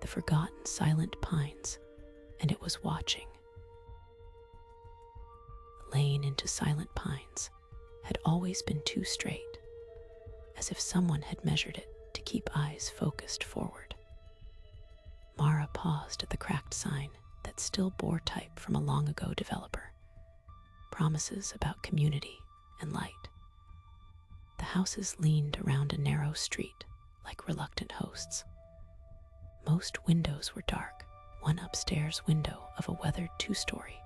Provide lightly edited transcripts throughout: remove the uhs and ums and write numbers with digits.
forgotten silent pines, and it was watching. The lane into silent pines had always been too straight, as if someone had measured it to keep eyes focused forward. Mara paused at the cracked sign that still bore type from a long-ago developer, promises about community and light. The houses leaned around a narrow street like reluctant hosts. Most windows were dark. One upstairs window of a weathered two-story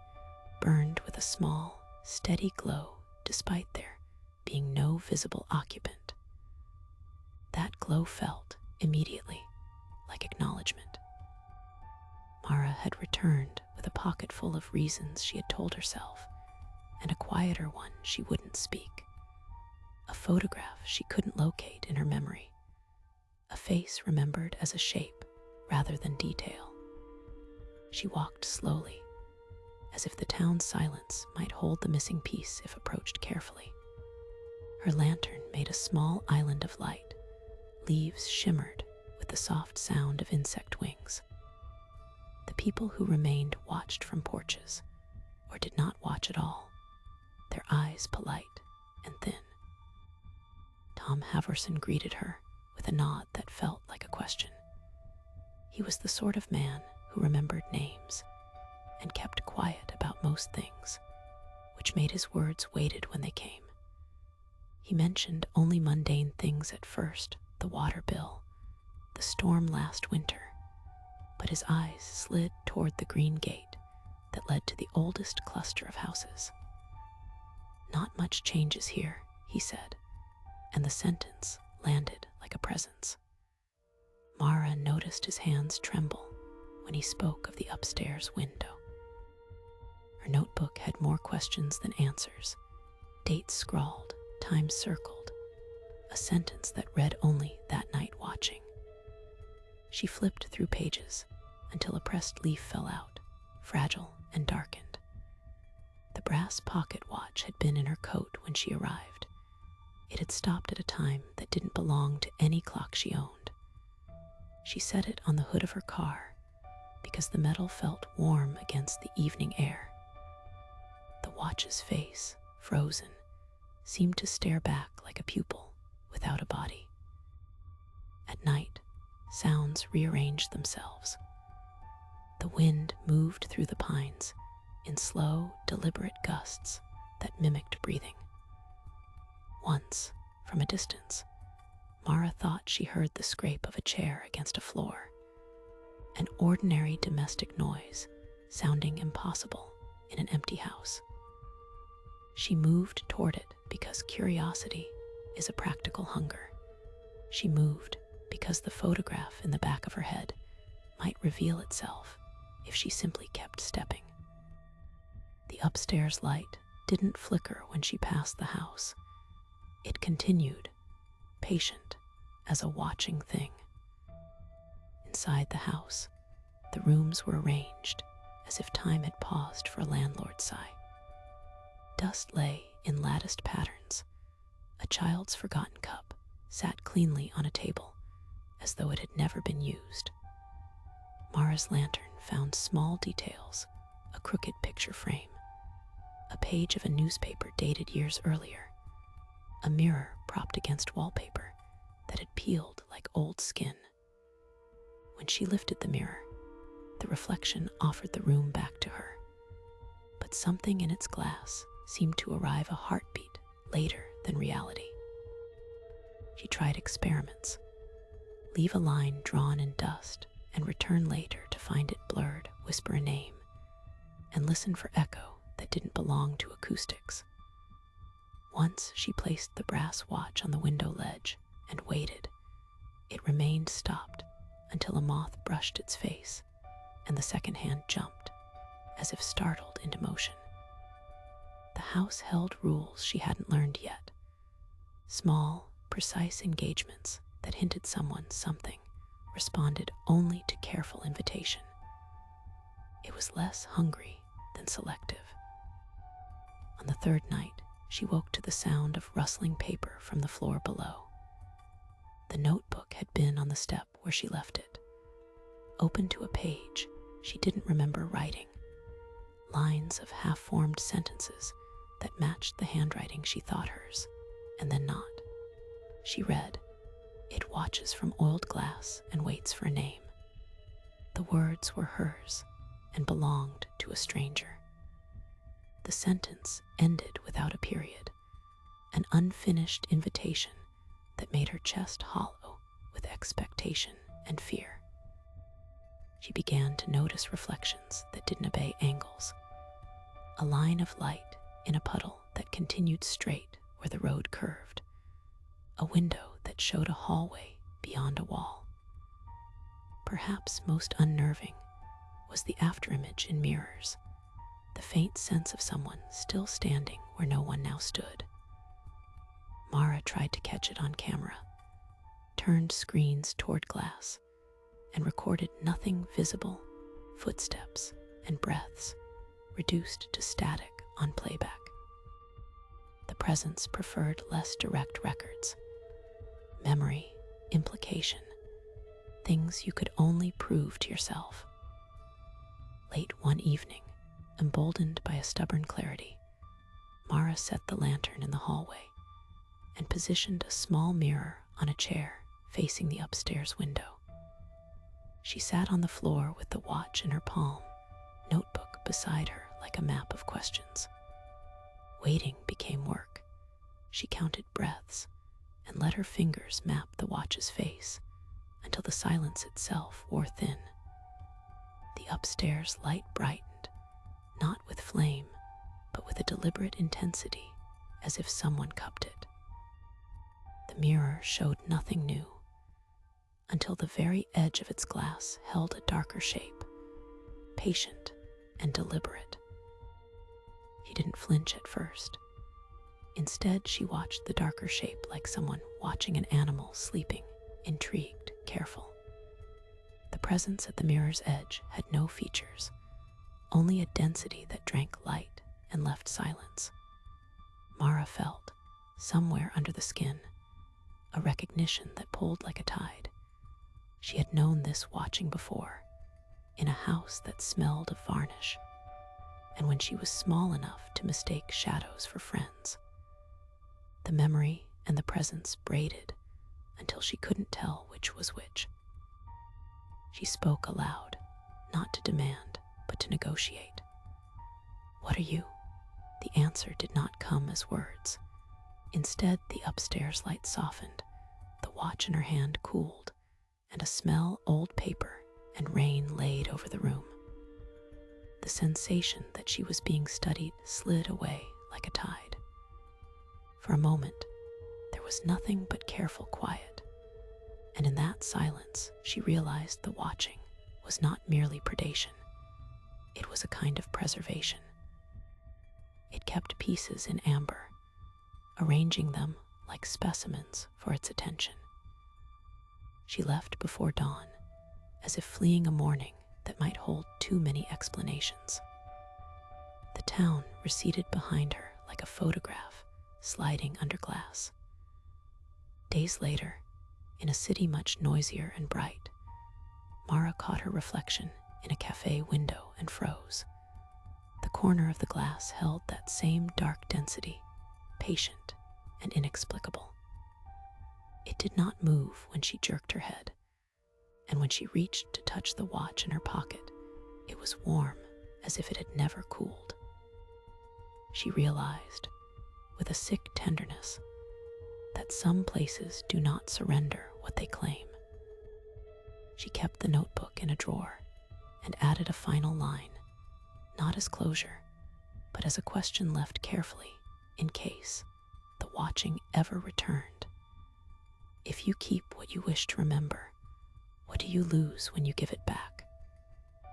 burned with a small, steady glow despite there being no visible occupant. That glow felt, immediately, like acknowledgement. Mara had returned with a pocket full of reasons she had told herself, and a quieter one she wouldn't speak. A photograph she couldn't locate in her memory. A face remembered as a shape rather than detail. She walked slowly, as if the town's silence might hold the missing piece if approached carefully. Her lantern made a small island of light. Leaves shimmered with the soft sound of insect wings. The people who remained watched from porches, or did not watch at all, their eyes polite and thin. Tom Haverson greeted her with a nod that felt like a question. He was the sort of man who remembered names and kept quiet about most things, which made his words weighted when they came. He mentioned only mundane things at first, the water bill, the storm last winter, but his eyes slid toward the green gate that led to the oldest cluster of houses. "Not much changes here," he said, and the sentence landed like a presence. Mara noticed his hands tremble when he spoke of the upstairs window. Her notebook had more questions than answers, dates scrawled, times circled, a sentence that read only "that night watching." She flipped through pages until a pressed leaf fell out, fragile and darkened. The brass pocket watch had been in her coat when she arrived. It had stopped at a time that didn't belong to any clock she owned. She set it on the hood of her car because the metal felt warm against the evening air. The watch's face, frozen, seemed to stare back like a pupil without a body. At night, sounds rearranged themselves. The wind moved through the pines in slow, deliberate gusts that mimicked breathing. Once, from a distance, Mara thought she heard the scrape of a chair against a floor, an ordinary domestic noise sounding impossible in an empty house. She moved toward it because curiosity is a practical hunger. She moved because the photograph in the back of her head might reveal itself if she simply kept stepping. The upstairs light didn't flicker when she passed the house. It continued, patient as a watching thing. Inside the house, the rooms were arranged as if time had paused for a landlord's sigh. Dust lay in latticed patterns. A child's forgotten cup sat cleanly on a table, as though it had never been used. Mara's lantern found small details, a crooked picture frame, a page of a newspaper dated years earlier, a mirror propped against wallpaper that had peeled like old skin. When she lifted the mirror, the reflection offered the room back to her, but something in its glass seemed to arrive a heartbeat later than reality. She tried experiments. Leave a line drawn in dust and return later to find it blurred, whisper a name, and listen for echo that didn't belong to acoustics. Once she placed the brass watch on the window ledge and waited. It remained stopped until a moth brushed its face and the second hand jumped, as if startled into motion. The house held rules she hadn't learned yet. Small, precise engagements that hinted someone something responded only to careful invitation. It was less hungry than selective. On the third night, she woke to the sound of rustling paper from the floor below. The notebook had been on the step where she left it. open to a page she didn't remember writing, lines of half-formed sentences that matched the handwriting she thought hers, and then not. She read, "It watches from oiled glass and waits for a name." The words were hers and belonged to a stranger. The sentence ended without a period, an unfinished invitation that made her chest hollow with expectation and fear. She began to notice reflections that didn't obey angles, a line of light in a puddle that continued straight where the road curved, a window that showed a hallway beyond a wall. Perhaps most unnerving was the afterimage in mirrors, the faint sense of someone still standing where no one now stood. Mara tried to catch it on camera, turned screens toward glass, and recorded nothing visible, footsteps and breaths reduced to static on playback. The presence preferred less direct records, memory, implication, things you could only prove to yourself. Late one evening, emboldened by a stubborn clarity, Mara set the lantern in the hallway and positioned a small mirror on a chair facing the upstairs window. She sat on the floor with the watch in her palm, notebook beside her like a map of questions. Waiting became work. She counted breaths and let her fingers map the watch's face until the silence itself wore thin. The upstairs light brightened, not with flame, but with a deliberate intensity, as if someone cupped it. The mirror showed nothing new, until the very edge of its glass held a darker shape, patient and deliberate. She didn't flinch at first. Instead, she watched the darker shape like someone watching an animal sleeping, intrigued, careful. The presence at the mirror's edge had no features, only a density that drank light and left silence. Mara felt, somewhere under the skin, a recognition that pulled like a tide. She had known this watching before, in a house that smelled of varnish, and when she was small enough to mistake shadows for friends. The memory and the presence braided until she couldn't tell which was which. She spoke aloud, not to demand, but to negotiate. "What are you?" The answer did not come as words. Instead, the upstairs light softened, the watch in her hand cooled, and a smell old paper and rain laid over the room. The sensation that she was being studied slid away like a tide. For a moment, there was nothing but careful quiet, and in that silence she realized the watching was not merely predation. It was a kind of preservation. It kept pieces in amber, arranging them like specimens for its attention. She left before dawn, as if fleeing a morning that might hold too many explanations. The town receded behind her like a photograph sliding under glass. Days later, in a city much noisier and bright, Mara caught her reflection in a cafe window and froze. The corner of the glass held that same dark density, patient and inexplicable. It did not move when she jerked her head, and when she reached to touch the watch in her pocket, it was warm as if it had never cooled. She realized, with a sick tenderness, that some places do not surrender what they claim. She kept the notebook in a drawer and added a final line, not as closure, but as a question left carefully in case the watching ever returned. If you keep what you wish to remember, what do you lose when you give it back?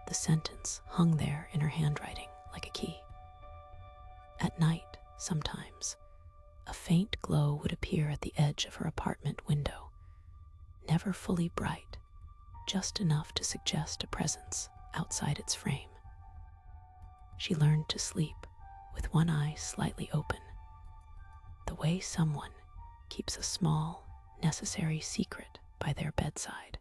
The sentence hung there in her handwriting like a key. At night, sometimes, a faint glow would appear at the edge of her apartment window, never fully bright, just enough to suggest a presence outside its frame. She learned to sleep with one eye slightly open, the way someone keeps a small, necessary secret by their bedside.